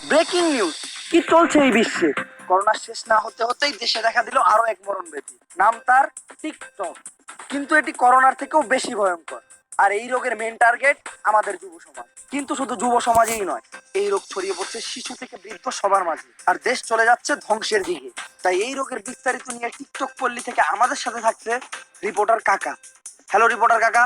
Breaking news, কি চলছে এই বিশ্বে? করোনা শেষ না হতে হতেই দেশে দেখা দিল আরো এক মরণ ব্যাধি, নাম তার টিকটক। কিন্তু এটি করোনার থেকেও বেশি ভয়ঙ্কর। আর এই রোগের মেন টার্গেট আমাদের যুব সমাজ। কিন্তু শুধু যুব সমাজেই নয়, এই রোগ ছড়িয়ে পড়ছে শিশু থেকে বৃদ্ধ সবার মাঝে, আর দেশ চলে যাচ্ছে ধ্বংসের দিকে। তাই এই রোগের বিস্তারিত নিয়ে টিকটক পল্লী থেকে আমাদের সাথে থাকছে রিপোর্টার কাকা। হ্যালো রিপোর্টার কাকা।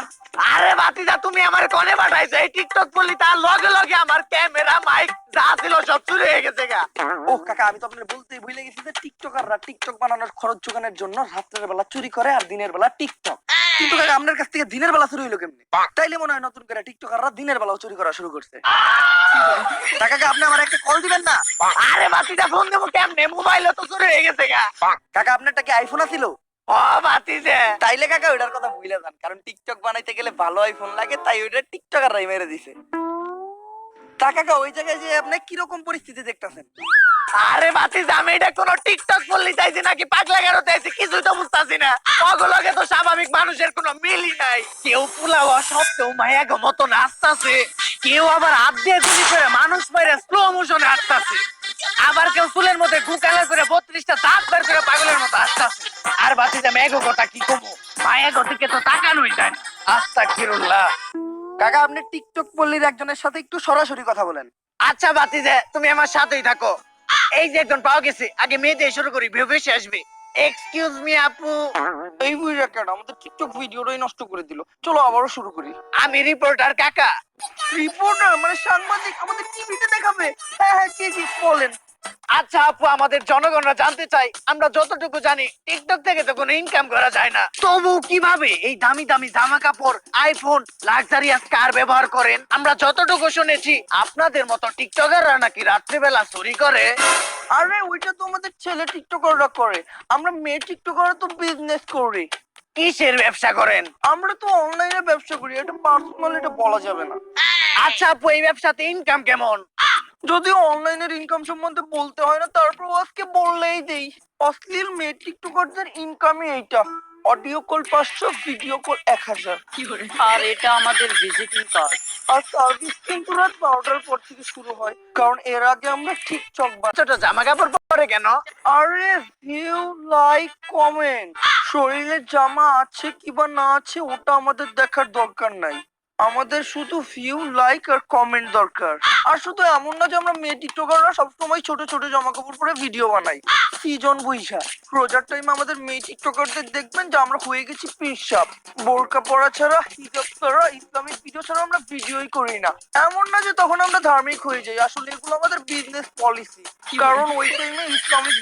আরে বাতিজা, তুমি আমার কোনে পাঠাইছো? এই টিকটক বললি তার লগে লগে আমার ক্যামেরা মাইক যা ছিল সব চুরি হয়ে গেছে গা। ও কাকা, আমি তো আপনার বলতেই ভুলে গেছি যে টিকটকাররা টিকটক বানানোর খরচ যোগানোর জন্য রাত্রের বেলা চুরি করে আর দিনের বেলা টিকটক। কিন্তু কাকা, আপনার কাছ থেকে দিনের বেলা চুরি হইলো কেমনে? তাইলে মনে হয় নতুন করে টিকটকাররা দিনের বেলাও চুরি করা শুরু করছে। কাকা, আপনি আমার একটা কল দিবেন না? আরে বাতিজা, ফোন দেবো কেমনে? মোবাইল তো চুরি হয়ে গেছে গা। কাকা, আপনারটা কি আইফোন আছিল? ও বাতিজা, তাইলে কাকা ওইটার কথা ভুলে যান, কারণ টিকটক বানাইতে গেলে ভালো আইফোন লাগে, তাই ওইটা টিকটকাররাই মেরে দিছে। তা কাকা, ওই জায়গায় যে আপনি কিরকম পরিস্থিতি দেখতেছেন? আরে বাতিজা, আমি এটা কোন টিকটক বললি চাইছি নাকি পাগলা গারো চাইছি কিছুই তো বুঝতাছি না। ওগুলোকে তো স্বাভাবিক মানুষের কোনো মিলই নাই। কেউ পোলাওয়া সত্ত্বেও মায়া গো মতো নাচতাছে, কেউ আবার হাত দিয়ে গুলি করে মানুষ মেরে স্লো মোশনে হাঁটতাছে, আবার কেউ চুলের মধ্যে গুকালা করে 32টা দাঁত বের করে পাগলের মতো হাঁটতাছে। আর বাতিজা, মেঘো কথা কি কমু, মায়া গো দিকে তো তাকানোই যায় না। আস্তাগফিরুল্লাহ। কাকা, আপনি টিকটক পল্লীর একজনের সাথে একটু সরাসরি কথা বলেন। আচ্ছা বাতিজা, তুমি আমার সাথেই থাকো। এই যে একজন পাওয়া গেছে, আগে মেয়ে দিয়ে শুরু করি, ভেবে বেশি আসবে। এক্সকিউজ মি আপু। এই বুইরা কেন আমাদের টিকটক ভিডিওটাই নষ্ট করে দিল। চলো আবারও শুরু করি। আমি রিপোর্টার কাকা। রিপোর্টার মানে সাংবাদিক, আমাদের টিভিতে দেখাবে? হ্যাঁ হ্যাঁ, জি জি, বলেন। আচ্ছা আপু, আমাদের জনগণরা জানতে চাই, আমরা যতটুকু জানি টিকটক থেকে তো কোনো ইনকাম করা যায় না, তবু কিভাবে এই দামি দামি জামা কাপড়, আইফোন, লাক্সারিয়াস কার ব্যবহার করেন? আমরা যতটুকু শুনেছি আপনাদের মতো টিকটকাররা নাকি রাত্রিবেলা চুরি করে। আরে ওইটা তো আমাদের ছেলে টিকটকাররা করে, আমরা মেয়ে টিকটকাররা তো বিজনেস করি। কিসের ব্যবসা করেন? আমরা তো অনলাইনে ব্যবসা করি, এটা পার্সোনাল, এটা বলা যাবে না। আচ্ছা আপু, এই ব্যবসাতে ইনকাম কেমন? যদিও অনলাইনের ইনকাম সম্বন্ধে বলতে হয় না, তারপর আজকে বললেই দেই। অশ্লীল মেয়ে টিকটকারদের ইনকামই এইটা। Audio call 500, video call 1000। আর এটা আমাদের ভিজিটিং কার্ড। আর সার্ভিস কিন্তু রাত 12টার পর থেকে শুরু হয়, কারণ এর আগে আমরা টিকটক ছোট জামা কাপড় পরে কেন? আরে ভিউ, লাইক, কমেন্ট, শরীরে জামা আছে কিবা না আছে ওটা আমাদের দেখার দরকার নাই। আমাদের শুধু ভিউ, লাইক আর কমেন্ট দরকার। আর শুধু এমন না যে আমরা মেয়ে টিকটকাররা সবসময় ছোট ছোট জামা কাপড় পরে ভিডিও বানাই। সিজন বুইসা রোজার টাইমে আমাদের মেয়ে টিকটকারদের দেখবেন যে আমরা হয়ে গেছি পিসাব। বোরকা পরা ছাড়া, হিজাব ছাড়া, ইসলামিক ভিডিও ছাড়া আমরা ভিডিওই করি না। এমন না যে তখন আমরা ধার্মিক হয়ে যাই, আসলে এগুলো আমাদের বিজনেস পলিসি, কারণ ওই টাইমে ইসলামিক